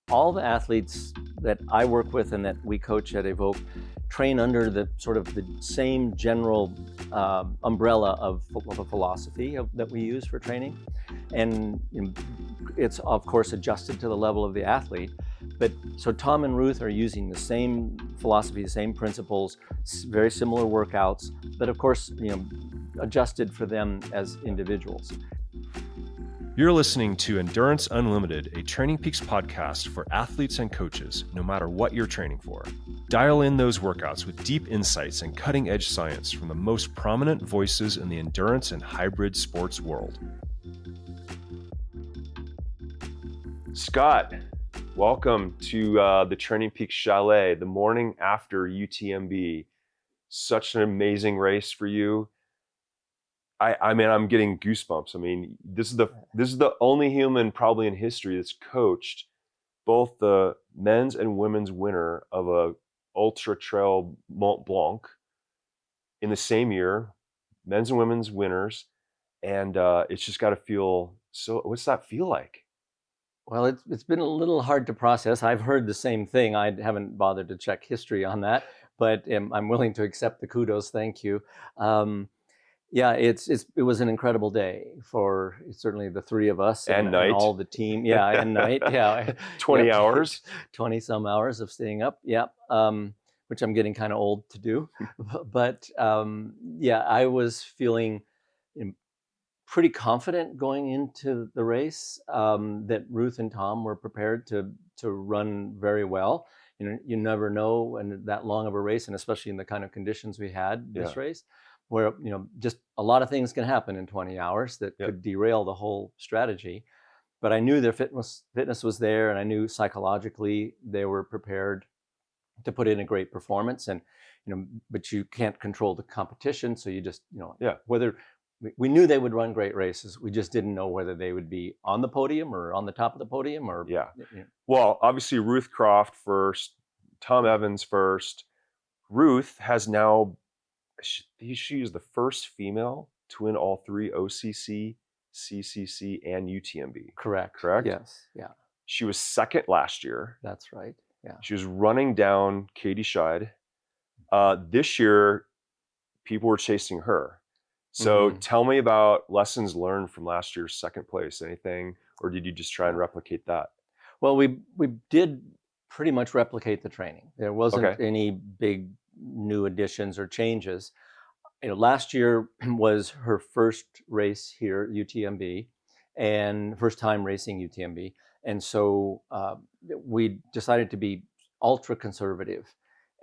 all the athletes that I work with and that we coach at Evoke train under the sort of the same general umbrella of a philosophy that we use for training. And it's of course adjusted to the level of the athlete. But so Tom and Ruth are using the same philosophy, the same principles, very similar workouts, but of course, adjusted for them as individuals. You're listening to Endurance Unlimited, a TrainingPeaks podcast for athletes and coaches, no matter what you're training for. Dial in those workouts with deep insights and cutting-edge science from the most prominent voices in the endurance and hybrid sports world. Scott, welcome to the TrainingPeaks Chalet, the morning after UTMB. Such an amazing race for you. I mean, I'm getting goosebumps. I mean, this is the only human probably in history that's coached both the men's and women's winner of a ultra trail Mont Blanc in the same year, men's and women's winners, and it's just got to feel so. What's that feel like? Well, it's been a little hard to process. I've heard the same thing. I haven't bothered to check history on that, but I'm willing to accept the kudos. Thank you. Yeah, it was an incredible day for certainly the three of us and all the team. Yeah, and night. Yeah, 20 hours, 20 some hours of staying up. Yeah, which I'm getting kind of old to do. But yeah, I was feeling pretty confident going into the race that Ruth and Tom were prepared to run very well. You never know in that long of a race, and especially in the kind of conditions we had this race, where just a lot of things can happen in 20 hours that could derail the whole strategy. But I knew their fitness was there, and I knew psychologically they were prepared to put in a great performance. And but you can't control the competition, so you just whether we knew they would run great races. We just didn't know whether they would be on the podium or on the top of the podium or Well, obviously Ruth Croft first, Tom Evans first. Ruth has now. She is the first female to win all three OCC, CCC, and UTMB. Correct. Yes. Yeah. She was second last year. That's right. Yeah. She was running down Katie Scheid. This year, people were chasing her. So tell me about lessons learned from last year's second place. Anything, or did you just try and replicate that? Well, we did pretty much replicate the training. There wasn't any big new additions or changes. Last year was her first race here, UTMB, and first time racing UTMB. And so we decided to be ultra conservative.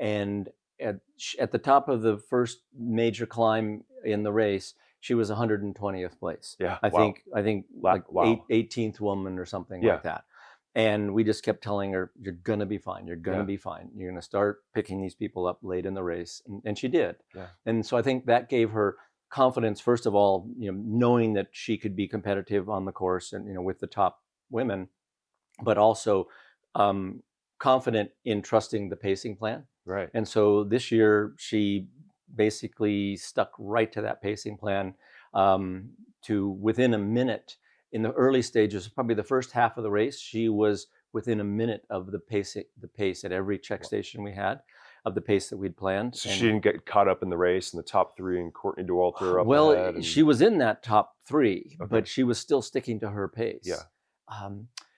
And at the top of the first major climb in the race, she was 120th place. Yeah, I think like 18th woman or something like that. And we just kept telling her, you're going to be fine. You're going to be fine. You're going to start picking these people up late in the race. And she did. Yeah. And so I think that gave her confidence, first of all, knowing that she could be competitive on the course and, with the top women, but also confident in trusting the pacing plan. Right. And so this year, she basically stuck right to that pacing plan to within a minute. In the early stages, probably the first half of the race, she was within a minute of the pace at every check station we had, of the pace that we'd planned. So she didn't get caught up in the race in the top three and Courtney Dauwalter up ahead. She was in that top three, but she was still sticking to her pace. Yeah.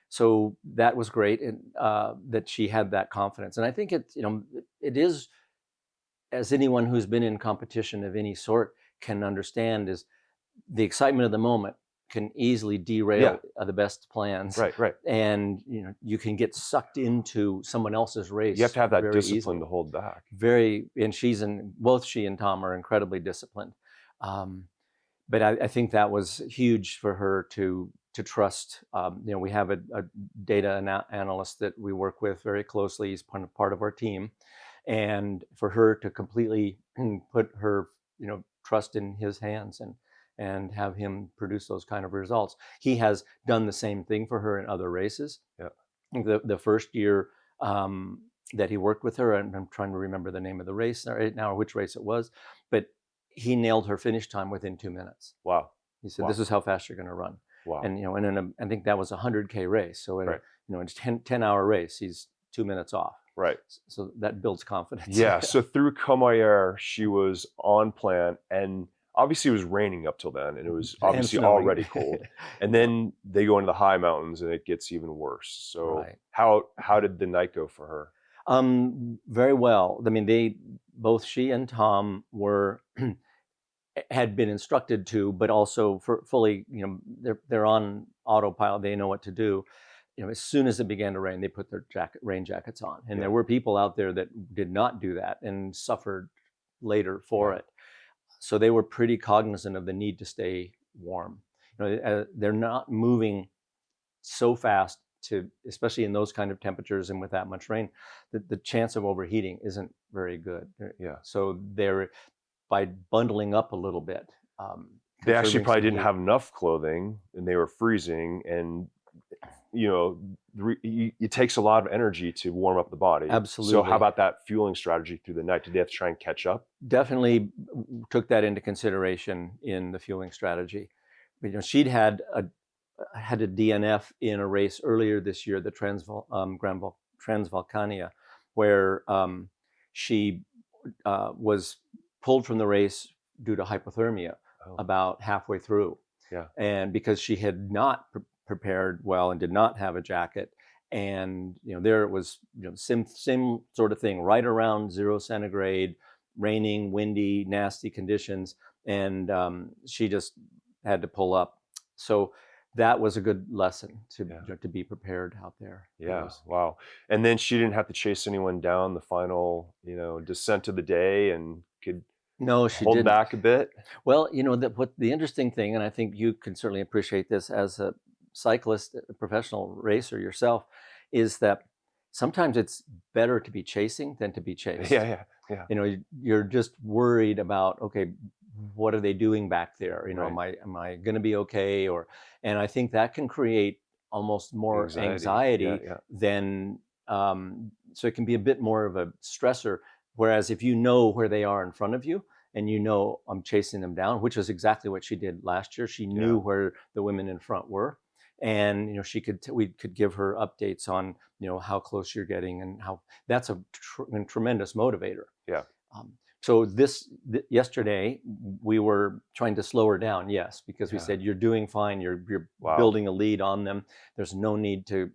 So that was great, and that she had that confidence. And I think it is, as anyone who's been in competition of any sort can understand, is the excitement of the moment can easily derail the best plans. Right. And you can get sucked into someone else's race. You have to have that discipline easily. to hold back. And both she and Tom are incredibly disciplined. But I think that was huge for her to trust. We have a data analyst that we work with very closely. He's part of our team. And for her to completely put her trust in his hands and have him produce those kind of results. He has done the same thing for her in other races. Yeah. The first year that he worked with her, and I'm trying to remember the name of the race right now, or which race it was, but he nailed her finish time within 2 minutes. Wow. He said, this is how fast you're going to run. Wow. And, and I think that was a 100K race. So it's 10-hour race. He's 2 minutes off. Right. So that builds confidence. Yeah. So through Courmayeur, she was on plan, and obviously it was raining up till then, and it was And obviously snowing. already cold. And then they go into the high mountains, and it gets even worse. So Right. how did the night go for her? Very well. I mean, both she and Tom had been instructed to, but also for fully, they're on autopilot. They know what to do. As soon as it began to rain, they put their rain jackets on. And there were people out there that did not do that and suffered later for it. So they were pretty cognizant of the need to stay warm. They're not moving so fast especially in those kind of temperatures and with that much rain, the chance of overheating isn't very good. Yeah. So by bundling up a little bit. They actually probably didn't heat. have enough clothing, and they were freezing, and it takes a lot of energy to warm up the body. Absolutely. So how about that fueling strategy through the night? Did they have to try and catch up? Definitely took that into consideration in the fueling strategy. She'd had a DNF in a race earlier this year, the Transvolcania, where she was pulled from the race due to hypothermia about halfway through. Yeah. And because she had not prepared well and did not have a jacket, and there it was, same sort of thing, right around 0 centigrade, raining, windy, nasty conditions, and she just had to pull up. So that was a good lesson to be prepared out there. Yeah. Wow. And then she didn't have to chase anyone down the final, descent of the day, and could she hold didn't. back a bit. Well, what the interesting thing, and I think you can certainly appreciate this as a cyclist, a professional racer yourself, is that sometimes it's better to be chasing than to be chased. Yeah. You're just worried about, okay, what are they doing back there? Right. Am I going to be okay? And I think that can create almost more anxiety than, so it can be a bit more of a stressor. Whereas if you know where they are in front of you, and I'm chasing them down, which is exactly what she did last year. She knew where the women in front were, and we could give her updates on how close you're getting, and how that's a tremendous motivator. Yeah. So yesterday we were trying to slow her down, yes, because we said, you're doing fine. You're building a lead on them. There's no need to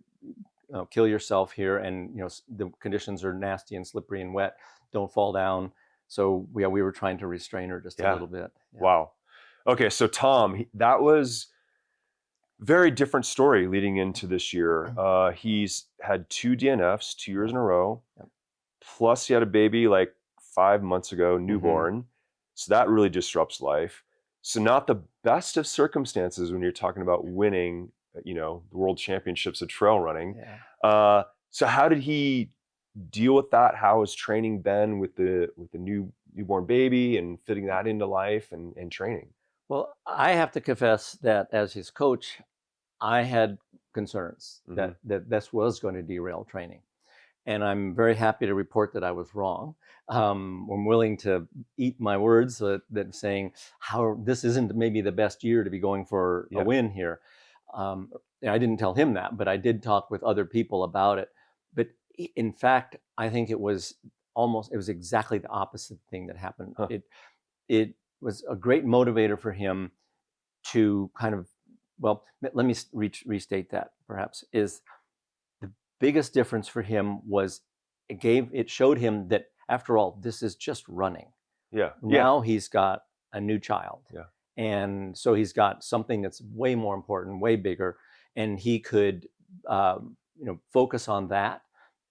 kill yourself here, and the conditions are nasty and slippery and wet. Don't fall down. So we were trying to restrain her just a little bit. Yeah. Wow. Okay, so Tom, that was very different story leading into this year. He's had 2 DNFs 2 years in a row. Yep. Plus he had a baby like 5 months ago, newborn. Mm-hmm. So that really disrupts life. So not the best of circumstances when you're talking about winning, the world championships of trail running. Yeah. So how did he deal with that? How has training been with the newborn baby, and fitting that into life and training? Well, I have to confess that as his coach, I had concerns that this was going to derail training. And I'm very happy to report that I was wrong. I'm willing to eat my words that saying how this isn't maybe the best year to be going for a win here. I didn't tell him that, but I did talk with other people about it. But in fact, I think it was exactly the opposite thing that happened. Huh. It was a great motivator for him to kind of, well, let me restate that perhaps, is the biggest difference for him was it showed him that after all, this is just running. Yeah. Now he's got a new child. Yeah. And so he's got something that's way more important, way bigger, and he could, focus on that.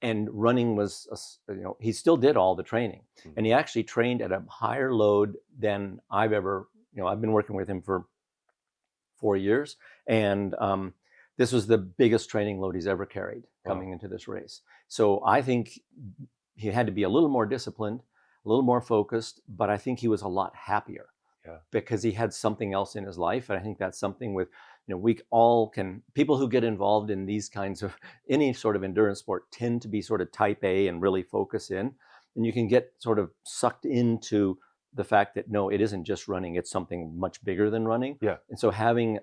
And running was, he still did all the training, and he actually trained at a higher load than I've ever, I've been working with him for 4 years, and this was the biggest training load he's ever carried coming into this race. So I think he had to be a little more disciplined, a little more focused, but I think he was a lot happier because he had something else in his life. And I think that's something with, people who get involved in these kinds of, any sort of endurance sport tend to be sort of type A and really focus in. And you can get sort of sucked into the fact that, no, it isn't just running, it's something much bigger than running. Yeah. And so having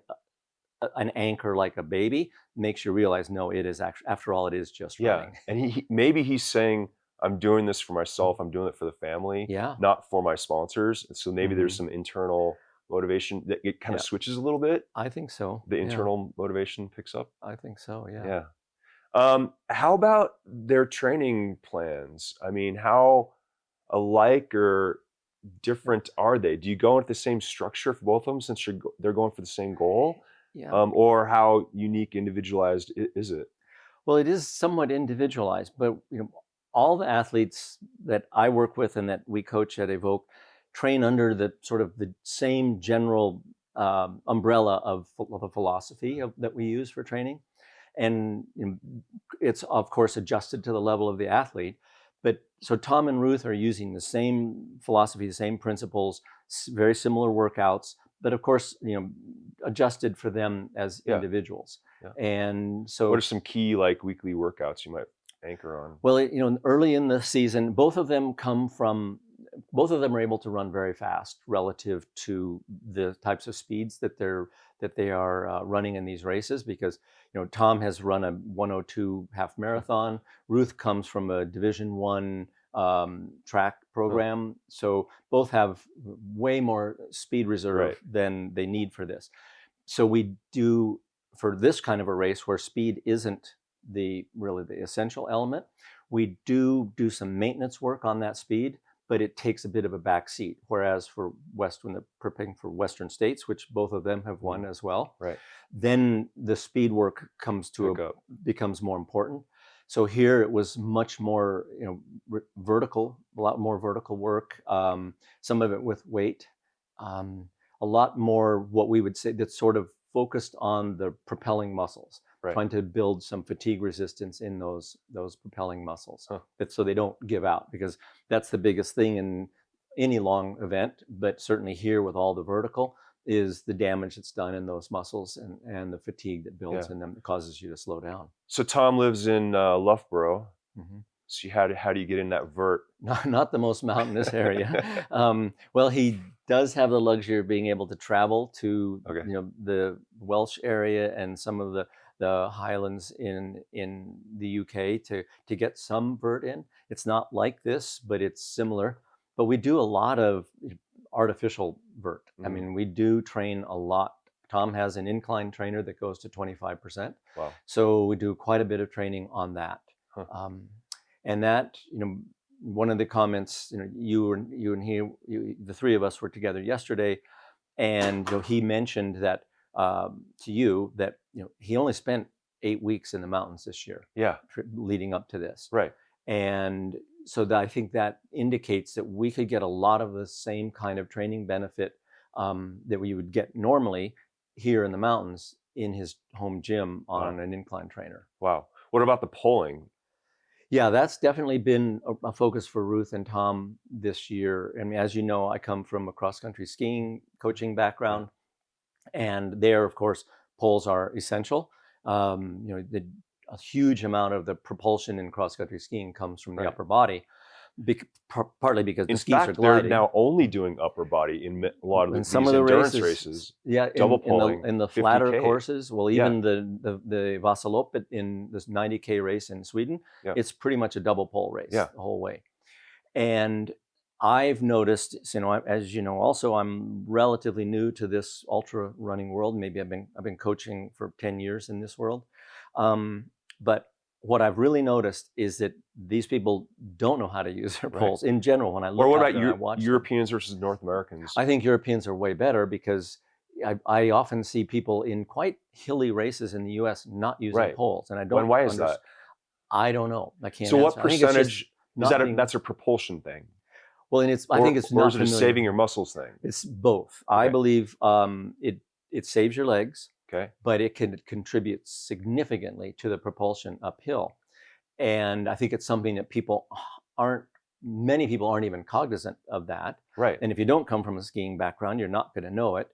an anchor like a baby makes you realize, no, it is actually, after all, it is just Yeah. running. And maybe he's saying, I'm doing this for myself. I'm doing it for the family, Yeah. not for my sponsors. And so maybe there's Mhm. some internal motivation that it kind of Yeah, switches a little bit. I think so. The Yeah, internal motivation picks up. I think so. Yeah. Yeah. How about their training plans? I mean, how alike or different are they? Do you go into the same structure for both of them since they're going for the same goal? Yeah. Or how unique, individualized is it? Well, it is somewhat individualized, but all the athletes that I work with and that we coach at Evoke train under the sort of the same general umbrella of a philosophy that we use for training, and it's of course adjusted to the level of the athlete. But so Tom and Ruth are using the same philosophy, the same principles, very similar workouts, but of course, adjusted for them as Yeah. individuals. Yeah. And so, What are some key like weekly workouts you might anchor on? well, early in the season, both of them are able to run very fast relative to the types of speeds that they are running in these races, because Tom has run a 102 half marathon. Ruth comes from a Division I track program, so both have way more speed reserve Right. than they need for this. So we do, for this kind of a race where speed isn't really the essential element, we do some maintenance work on that speed, but it takes a bit of a backseat. Whereas for when they're preparing for Western States, which both of them have won as well, Right. then the speed work becomes more important. So here it was much more vertical, a lot more vertical work. Some of it with weight. A lot more what we would say that's sort of focused on the propelling muscles, Right. trying to build some fatigue resistance in those propelling muscles, Huh. so they don't give out, because that's the biggest thing in any long event, but certainly here with all the vertical, is the damage that's done in those muscles and the fatigue that builds in them that causes you to slow down. So Tom lives in Loughborough. Mm-hmm. So how do you get in that vert? Not the most mountainous area. Well, he does have the luxury of being able to travel to the Welsh area and some of the highlands in the UK to get some vert in. It's not like this, but it's similar. But we do a lot of artificial vert. I mean, we do train a lot. Tom has an incline trainer that goes to 25%. Wow. So we do quite a bit of training on that. Huh. And that, one of the comments, you and he, the three of us were together yesterday, and he mentioned that to you that he only spent 8 weeks in the mountains this year. Yeah. Leading up to this. Right. And so I think that indicates that we could get a lot of the same kind of training benefit that we would get normally here in the mountains in his home gym on an incline trainer. Wow. What about the polling? Yeah, that's definitely been a focus for Ruth and Tom this year. I mean, as you know, I come from a cross-country skiing coaching background, and there, of course, poles are essential. A huge amount of the propulsion in cross-country skiing comes from the upper body, partly because the skis are gliding. They're now only doing upper body in a lot of these endurance races. Yeah, double polling in the flatter 50K. courses. Well, even the Vasaloppet in this 90K race in Sweden, it's pretty much a double pole race the whole way. And I've noticed, as you know, also I'm relatively new to this ultra running world. Maybe I've been coaching for 10 years in this world, but what I've really noticed is that these people don't know how to use their poles in general. When I look out there and I watch Europeans versus North Americans? I think Europeans are way better, because I often see people in quite hilly races in the U.S. not using poles, and I don't. Why is that? I don't know. I can't. So answer. what percentage is that? That's a propulsion thing. Well, and I think it's not. Or is it a saving your muscles thing? It's both. Okay. I believe it saves your legs. Okay. But it can contribute significantly to the propulsion uphill. And I think it's something that many people aren't even cognizant of that. Right. And if you don't come from a skiing background, you're not going to know it.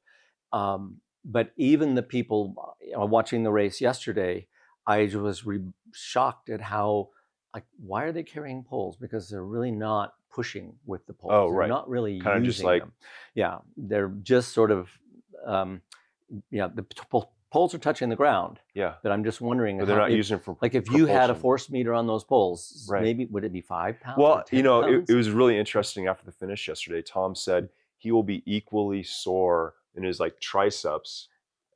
But even the people watching the race yesterday, I was shocked at how, why are they carrying poles? Because they're really not pushing with the poles. Oh, they're right. not really kind using them. Yeah, they're just sort of, the poles are touching the ground, Yeah. but I'm just wondering, But they're not using it for like if you had a propulsion. force meter on those poles, Right. maybe would it be 5 pounds? or Well, 10 pounds? it was really interesting after the finish yesterday. Tom said he will be equally sore in his like triceps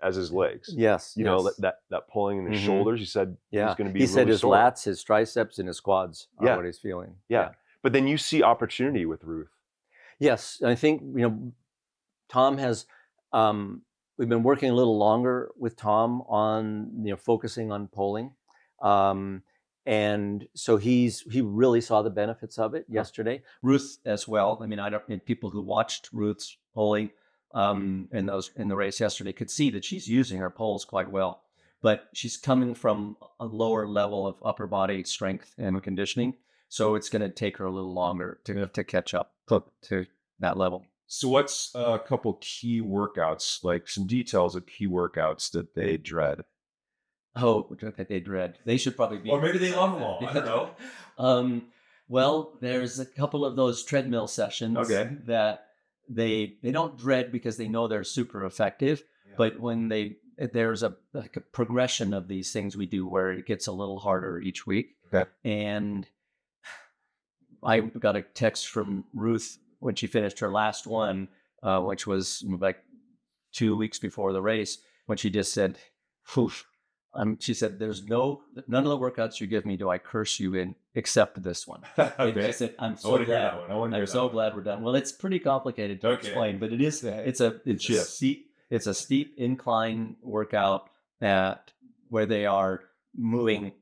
as his legs. Yes. You know, that pulling in his Mhm. shoulders. He said Yeah. he's going to be He said really his sore. lats, his triceps, and his quads are Yeah. what he's feeling. Yeah. But then you see opportunity with Ruth. Yes, I think Tom has. We've been working a little longer with Tom on focusing on polling, and so he really saw the benefits of it yesterday. Ruth as well. I mean, people who watched Ruth's polling in the race yesterday could see that she's using her poles quite well, but she's coming from a lower level of upper body strength and conditioning. So it's going to take her a little longer to catch up to that level. So what's a couple key workouts, like some details of key workouts that they dread? Oh, that they dread. They should probably be. Or maybe they love them all. I don't know. Well, there's a couple of those treadmill sessions that they don't dread because they know they're super effective. Yeah. But when there's a progression of these things we do where it gets a little harder each week. Okay. And I got a text from Ruth when she finished her last one, which was like 2 weeks before the race, when she just said, "Oof." She said, "There's none of the workouts you give me do I curse you in except this one." Okay. She said, "I'm so glad. I'm so glad we're done." Well, it's pretty complicated to explain, but it is. It's a steep incline workout where they are moving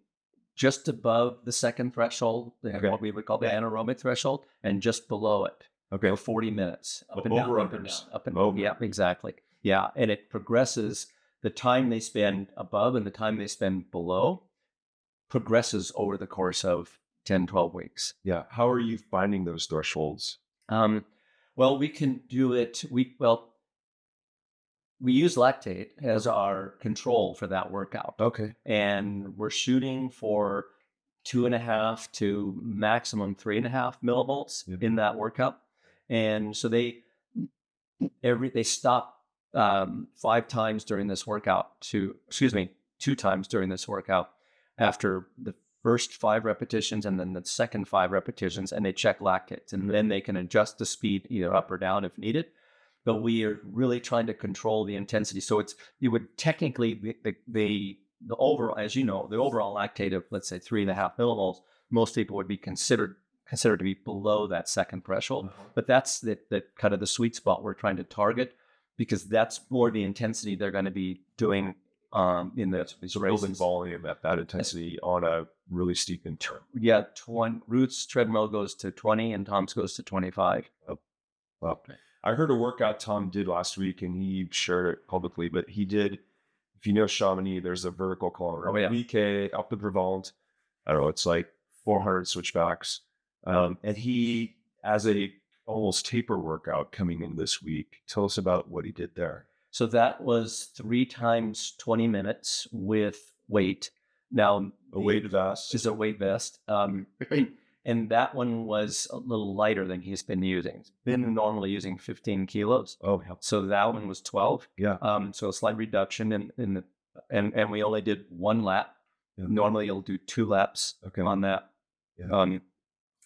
just above the second threshold, what we would call the anaerobic threshold, and just below it. Okay. For 40 minutes. Up and Over down, unders. up and down. Yeah, exactly. Yeah. And it progresses. The time they spend above and the time they spend below progresses over the course of 10, 12 weeks. Yeah. How are you finding those thresholds? Well, we can do it. We use lactate as our control for that workout. Okay. And we're shooting for 2.5 to maximum 3.5 millivolts in that workout. And so they stop 5 times during this workout 2 times during this workout after the first 5 repetitions and then the second 5 repetitions, and they check lactates, and then they can adjust the speed either up or down if needed. But we are really trying to control the intensity. So you would technically the overall, as you know, the overall lactate of, let's say, 3.5 millivolts, most people would be considered to be below that second threshold. But that's the kind of the sweet spot we're trying to target, because that's more the intensity they're going to be doing in these building volume at that intensity on a really steep incline. Yeah, Ruth's treadmill goes to 20 and Tom's goes to 25. Oh. Well, I heard a workout Tom did last week, and he shared it publicly, but he did, if you know Chamonix, there's a vertical climb, VK up the Prevent. I don't know, it's like 400 switchbacks. And he, as a almost taper workout coming in this week, tell us about what he did there. So that was 3 times 20 minutes with weight. Now, a weight vest. Is a weight vest. And that one was a little lighter than he's been using. He's been normally using 15 kilos. Oh, yeah. So that one was 12. Yeah. So a slight reduction and we only did 1 lap. Yeah. Normally you'll do 2 laps on that. Yeah.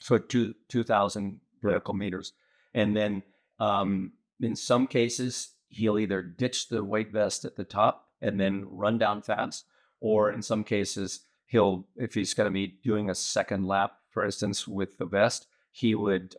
So 2,000 vertical meters. And then in some cases, he'll either ditch the weight vest at the top and then run down fast, or in some cases, if he's going to be doing a second lap, for instance, with the vest, he would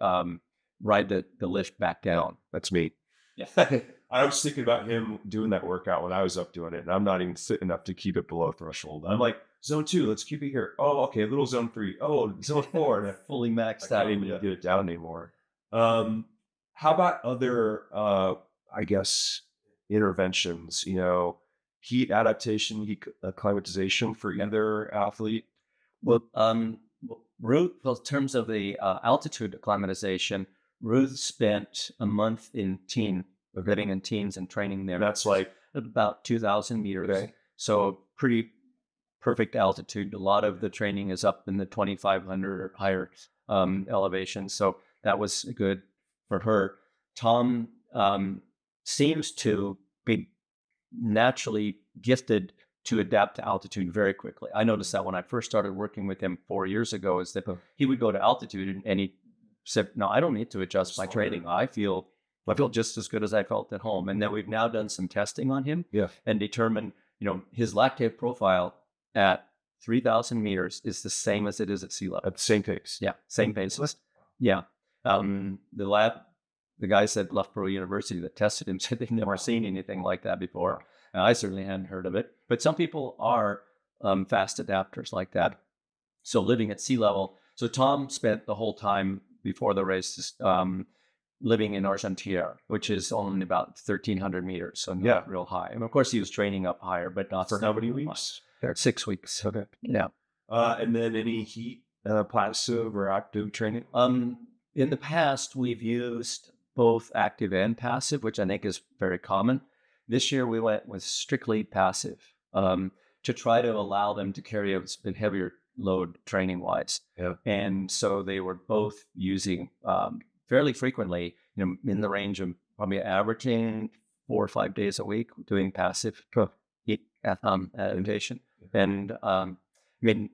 ride the lift back down. That's me. Yeah. I was thinking about him doing that workout when I was up doing it, and I'm not even fit enough to keep it below threshold. I'm like, zone 2, let's keep it here. Oh, okay, a little zone 3. Oh, zone 4. And fully maxed out. I can't even get it down anymore. How about other, I guess, interventions? Heat adaptation, heat acclimatization for either athlete? Well, Ruth, in terms of the altitude acclimatization, Ruth spent a month living in teens and training there. That's like about 2,000 meters. Okay. So pretty perfect altitude. A lot of the training is up in the 2,500 or higher elevation. So that was good for her. Tom seems to be naturally gifted to adapt to altitude very quickly. I noticed that when I first started working with him 4 years ago, is that he would go to altitude and he said, no, I don't need to adjust my training. I feel just as good as I felt at home. And then we've now done some testing on him and determined, his lactate profile at 3,000 meters is the same as it is at sea level. At the same pace. Yeah, same pace. Yeah. The guys at Loughborough University that tested him said they've never seen anything like that before. I certainly hadn't heard of it. But some people are fast adapters like that. So living at sea level. So Tom spent the whole time before the race living in Argentière, which is only about 1,300 meters, so not real high. And of course, he was training up higher, but not for how many weeks? 6 weeks. Okay. Yeah. And then any heat, passive or active training? In the past, we've used both active and passive, which I think is very common. This year, we went with strictly passive to try to allow them to carry a bit heavier load training-wise. Yeah. And so they were both using fairly frequently, in the range of probably averaging 4 or 5 days a week doing passive heat adaptation. And and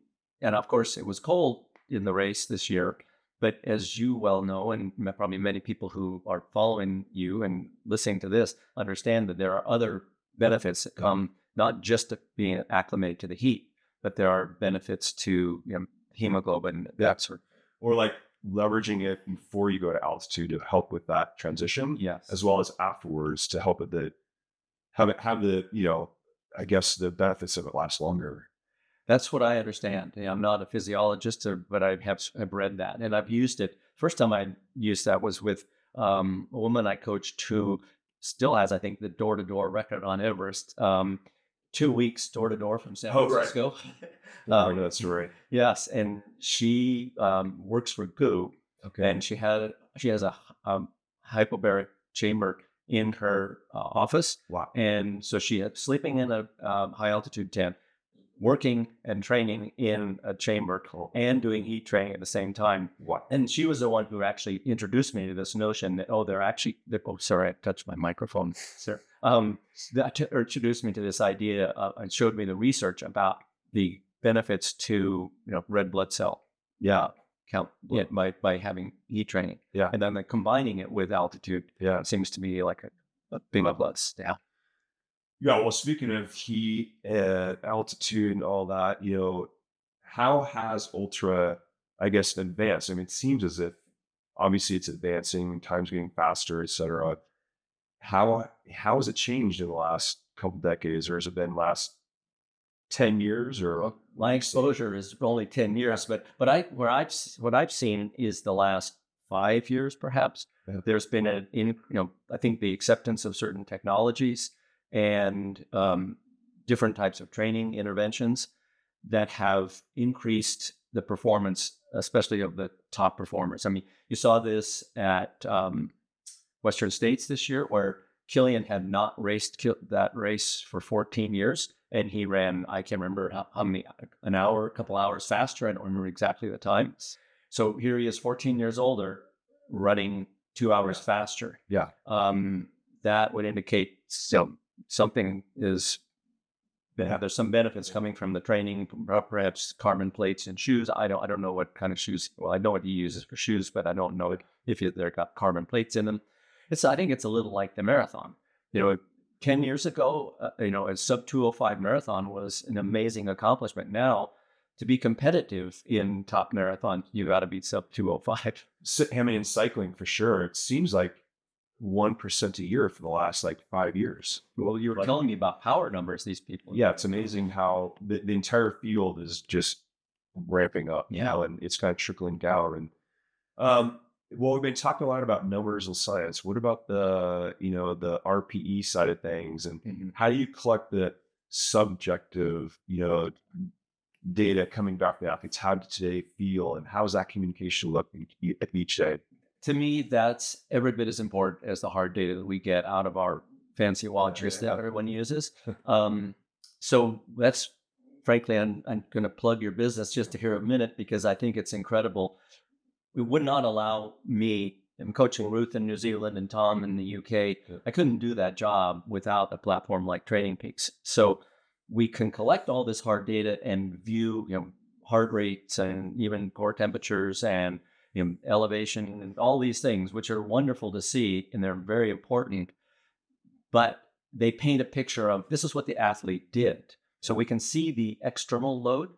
of course, it was cold in the race this year. But as you well know, and probably many people who are following you and listening to this understand that there are other benefits that come not just to being acclimated to the heat, but there are benefits to hemoglobin, that sort. Or like leveraging it before you go to altitude to help with that transition, yes, as well as afterwards to help it have the I guess the benefits of it last longer. That's what I understand. I'm not a physiologist, but I've read that, and I've used it. First time I used that was with a woman I coached who still has, I think, the door-to-door record on Everest. 2 weeks door-to-door from San Francisco. I know that story. Yes, and she works for GU, and she has a hypobaric chamber in her office. Wow! And so she had sleeping in a high-altitude tent, working and training in a chamber, and doing heat training at the same time. Wow! And she was the one who actually introduced me to this notion that sorry, I touched my microphone, sir. That introduced me to this idea and showed me the research about the benefits to red blood cell count by having heat training. Yeah. And then combining it with altitude seems to be like a big plus. Yeah. Yeah. Well, speaking of heat and altitude and all that, how has ultra, I guess, advanced? I mean, it seems as if obviously it's advancing, time's getting faster, et cetera. How has it changed in the last couple decades, or has it been last 10 years? Or my exposure is only 10 years, but what I've seen is the last 5 years, perhaps. Yeah. There's been I think the acceptance of certain technologies and different types of training interventions that have increased the performance, especially of the top performers. I mean, you saw this at Western States this year, where Killian had not raced that race for 14 years. And he ran, I can't remember how many, an hour, a couple hours faster. I don't remember exactly the time. So here he is, 14 years older, running 2 hours faster. Yeah. That would indicate something is, there's some benefits coming from the training, perhaps carbon plates and shoes. I don't know what kind of shoes. Well, I know what he uses for shoes, but I don't know if they've got carbon plates in them. I think it's a little like the marathon. 10 years ago, a sub 205 marathon was an amazing accomplishment. Now, to be competitive in top marathon, you got to beat sub 205. I mean, in cycling for sure, it seems like 1% a year for the last 5 years. Well, you were telling me about power numbers, these people. Yeah, it's amazing how the entire field is just ramping up now, and it's kind of trickling down. And well, we've been talking a lot about numbers and science. What about the RPE side of things, and how do you collect the subjective, data coming back from the athletes? How did today feel, and how does that communication look each day? To me, that's every bit as important as the hard data that we get out of our fancy watches that everyone uses. So that's, frankly, I'm going to plug your business just to hear a minute, because I think it's incredible. It would not allow me I'm coaching Ruth in New Zealand and Tom in the UK. I couldn't do that job without a platform like TrainingPeaks. So we can collect all this hard data and view, heart rates and even core temperatures and elevation and all these things, which are wonderful to see and they're very important. But they paint a picture of this is what the athlete did. So we can see the external load.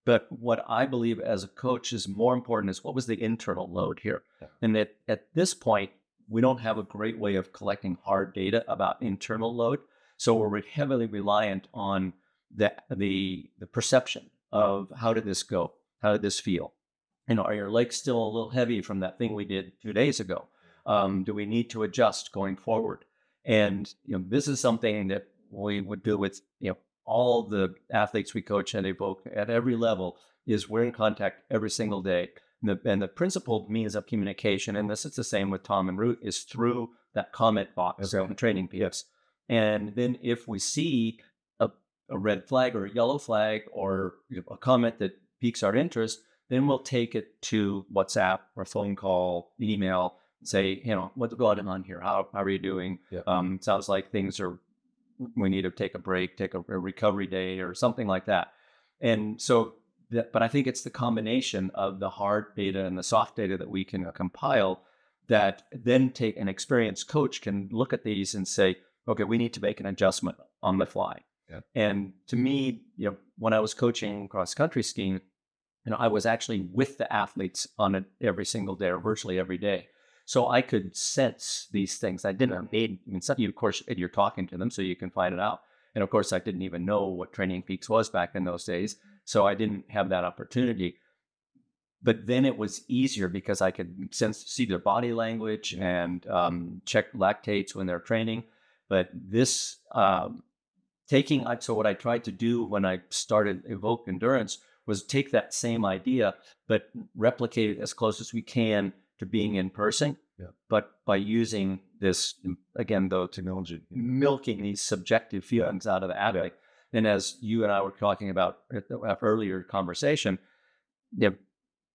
But what I believe as a coach is more important is what was the internal load here? Yeah. And at this point, we don't have a great way of collecting hard data about internal load. So we're heavily reliant on the perception of how did this go? How did this feel? Are your legs still a little heavy from that thing we did 2 days ago? Do we need to adjust going forward? And this is something that we would do with all the athletes we coach at Evoke at every level. Is we're in contact every single day. And the principal means of communication, and this is the same with Tom and Ruth, is through that comment box on TrainingPeaks. Yes. And then if we see a red flag or a yellow flag or a comment that piques our interest, then we'll take it to WhatsApp or phone call, email, say, what's going on here? How are you doing? Yeah. Sounds like we need to take a break, take a recovery day or something like that. And so, but I think it's the combination of the hard data and the soft data that we can compile that then take an experienced coach can look at these and say, okay, we need to make an adjustment on the fly. Yeah. And to me, when I was coaching cross country skiing, I was actually with the athletes on it every single day or virtually every day. So I could sense these things. I didn't need, of course, you're talking to them, so you can find it out. And of course, I didn't even know what TrainingPeaks was back in those days. So I didn't have that opportunity. But then it was easier because I could see their body language and check lactates when they're training. But this so what I tried to do when I started Evoke Endurance was take that same idea, but replicate it as close as we can to being in person, but by using this, again, though, technology, milking these subjective feelings out of the athlete. And as you and I were talking about at the earlier conversation,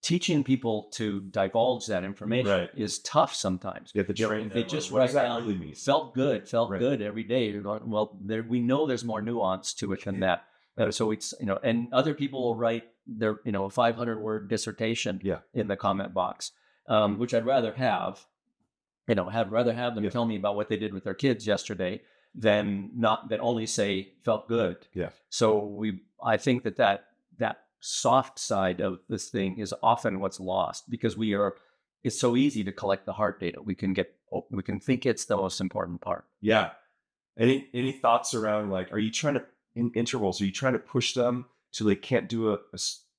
teaching people to divulge that information is tough sometimes. Yeah, they just write down, felt good every day. You're going, well, we know there's more nuance to it than that. So it's, and other people will write their, a 500-word dissertation in the comment box. Which I'd rather have, I'd rather have them tell me about what they did with their kids yesterday than only say felt good. Yeah. So I think that soft side of this thing is often what's lost because it's so easy to collect the hard data. We can think it's the most important part. Yeah. Any thoughts around are you trying to, in intervals, are you trying to push them till they can't do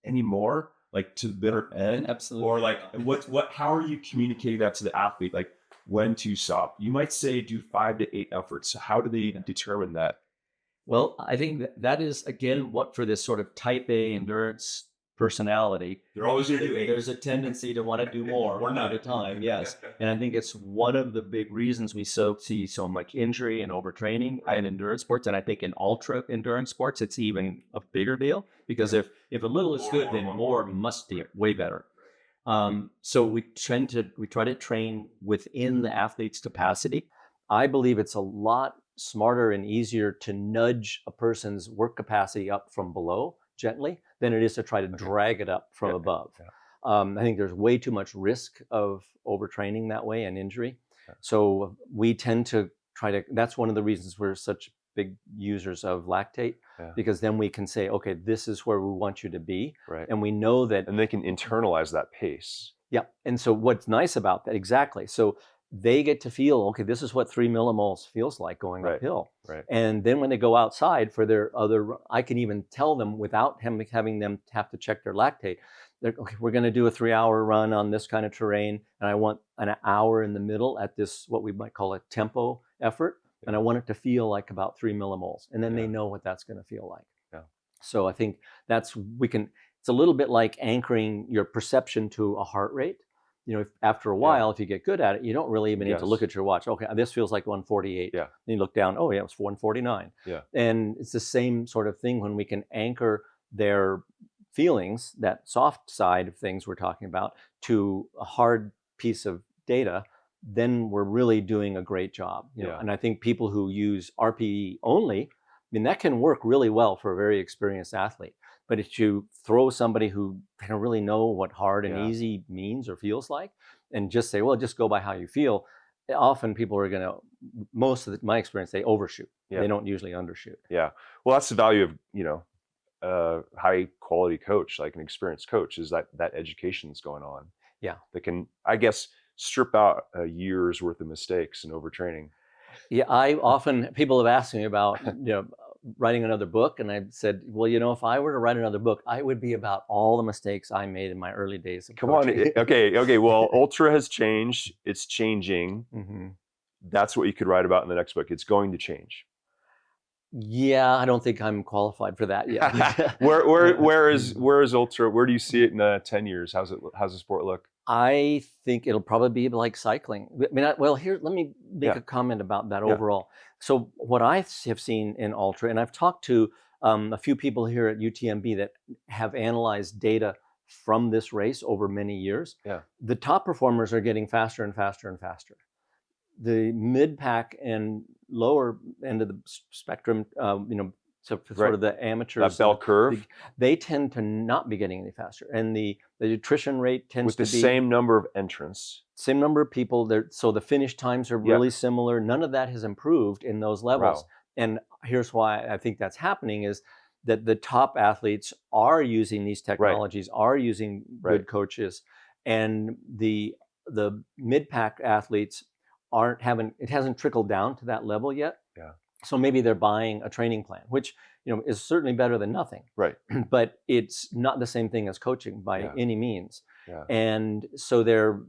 anymore? To the bitter end? Absolutely. Or how are you communicating that to the athlete? When to stop? You might say do 5 to 8 efforts. So how do they determine that? Well, I think that is, again, what for this sort of type A endurance personality, they're always going to do 8. There's a tendency to want to do more one at a time. Yes. And I think it's one of the big reasons we see so much injury and overtraining in endurance sports. And I think in ultra endurance sports, it's even a bigger deal because if a little is good, then more must be way better. So we try to train within the athlete's capacity. I believe it's a lot smarter and easier to nudge a person's work capacity up from below gently than it is to try to drag it up from above. Yeah. I think there's way too much risk of overtraining that way and injury. Yeah. So we tend to that's one of the reasons we're such big users of lactate, because then we can say, okay, this is where we want you to be. Right. And we know that. And they can internalize that pace. Yeah. And so what's nice about that, exactly. So they get to feel, okay, this is what 3 millimoles feels like going uphill. Right. And then when they go outside for their I can even tell them without having them have to check their lactate. Okay, we're going to do a 3-hour run on this kind of terrain, and I want an hour in the middle at this, what we might call a tempo effort, and I want it to feel like about 3 millimoles. And then they know what that's going to feel like. Yeah. So I think it's a little bit like anchoring your perception to a heart rate. After a while, if you get good at it, you don't really even need to look at your watch. Okay, this feels like 148. Yeah. Then you look down, oh yeah, it's 149. Yeah. And it's the same sort of thing when we can anchor their feelings, that soft side of things we're talking about, to a hard piece of data, then we're really doing a great job. Yeah. And I think people who use RPE only, I mean, that can work really well for a very experienced athlete. But if you throw somebody who don't really know what hard and Yeah. easy means or feels like, and just say, well, just go by how you feel, often people are going to, my experience, they overshoot. Yeah. They don't usually undershoot. Yeah. Well, that's the value of, high quality coach, like an experienced coach, is that education's going on. Yeah. That can, I guess, strip out a year's worth of mistakes and overtraining. Yeah, people have asked me about, writing another book, and I said, well, if I were to write another book, I would be about all the mistakes I made in my early days of coaching. Okay. Well, ultra has changed. It's changing. Mm-hmm. That's what you could write about in the next book. It's going to change. Yeah, I don't think I'm qualified for that yet. Where is ultra? Where do you see it in 10 years? How's the sport look? I think it'll probably be like cycling. I mean, let me make a comment about that overall. So what I have seen in ultra, and I've talked to a few people here at UTMB that have analyzed data from this race over many years. Yeah. The top performers are getting faster and faster and faster. The mid-pack and lower end of the spectrum, so sort of the amateurs, that bell curve, they tend to not be getting any faster, and the attrition rate tends to be with the same number of entrants, same number of people there. So the finish times are really similar. None of that has improved in those levels. Wow. And here's why I think that's happening is that the top athletes are using these technologies, are using good coaches, and the mid-pack athletes it hasn't trickled down to that level yet. Yeah. So maybe they're buying a training plan, which is certainly better than nothing. Right. But it's not the same thing as coaching by any means. Yeah. And so they're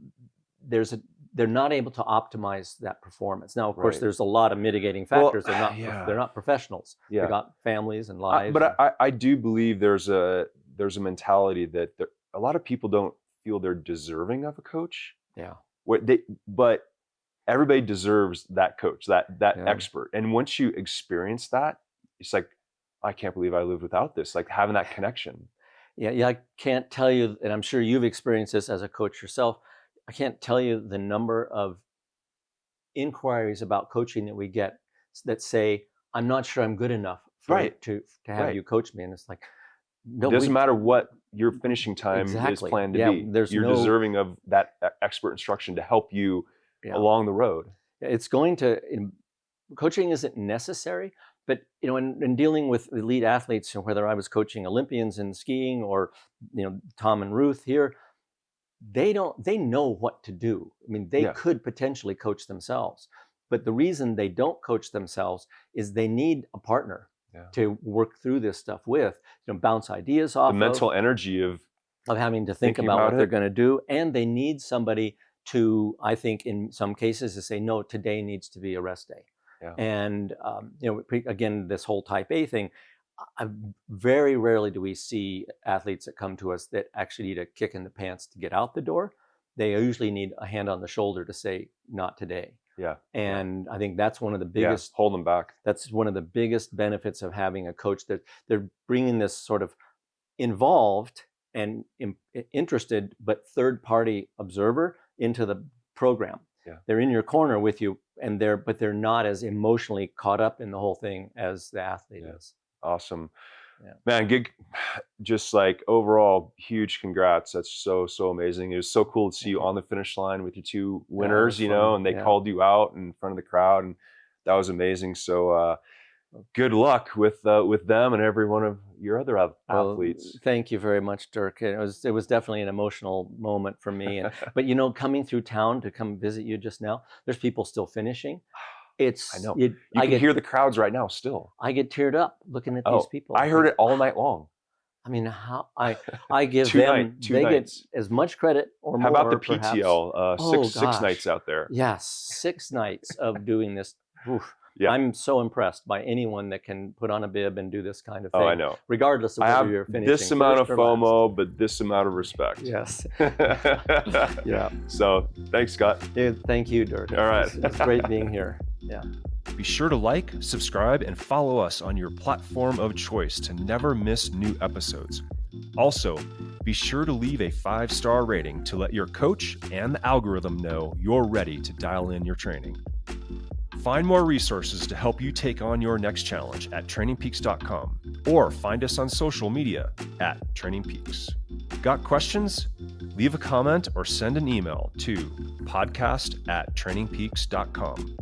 not able to optimize that performance. Now, of course, there's a lot of mitigating factors. Well, they're not professionals. Yeah. They've got families and lives. But I do believe there's a mentality that a lot of people don't feel they're deserving of a coach. Yeah. But everybody deserves that coach, that expert. And once you experience that, it's like, I can't believe I lived without this, like having that connection. Yeah, I can't tell you, and I'm sure you've experienced this as a coach yourself, I can't tell you the number of inquiries about coaching that we get that say, I'm not sure I'm good enough to have you coach me. And it's like, no, it doesn't matter what your finishing time is planned to be. You're deserving of that expert instruction to help you along the road. It's coaching isn't necessary, but in dealing with elite athletes, whether I was coaching Olympians in skiing or Tom and Ruth here, they know what to do. I mean, they could potentially coach themselves, but the reason they don't coach themselves is they need a partner to work through this stuff with, bounce ideas off the mental energy of having to think about what they're going to do, and they need somebody to, I think, in some cases, to say, no, today needs to be a rest day. Yeah. And, again, this whole type A thing, very rarely do we see athletes that come to us that actually need a kick in the pants to get out the door. They usually need a hand on the shoulder to say, not today. Yeah. And I think that's one of the biggest, hold them back. That's one of the biggest benefits of having a coach, that they're bringing this sort of involved and interested, but third-party observer into the program. Yeah. They're in your corner with you, but they're not as emotionally caught up in the whole thing as the athlete is. Awesome. Yeah. Man, just like overall, huge congrats. That's so amazing. It was so cool to see you on the finish line with your two winners, and they called you out in front of the crowd, and that was amazing. So good luck with them and every one of your other athletes. Well, thank you very much, Dirk. It was definitely an emotional moment for me. But coming through town to come visit you just now, there's people still finishing. I know. You can hear the crowds right now still. I get teared up looking at these people. I heard it all night long. I mean, how I give them they get as much credit or more. How about the PTL? Six nights out there. Yes, 6 nights of doing this. Oof. Yeah. I'm so impressed by anyone that can put on a bib and do this kind of thing. Oh, I know. Regardless of whether you're finishing this amount of FOMO, last. But this amount of respect. Yes. Yeah. So thanks, Scott. Dude, thank you, Dirk. All right. It's great being here. Yeah. Be sure to like, subscribe, and follow us on your platform of choice to never miss new episodes. Also, be sure to leave a 5-star rating to let your coach and the algorithm know you're ready to dial in your training. Find more resources to help you take on your next challenge at TrainingPeaks.com or find us on social media at TrainingPeaks. Got questions? Leave a comment or send an email to podcast@trainingpeaks.com.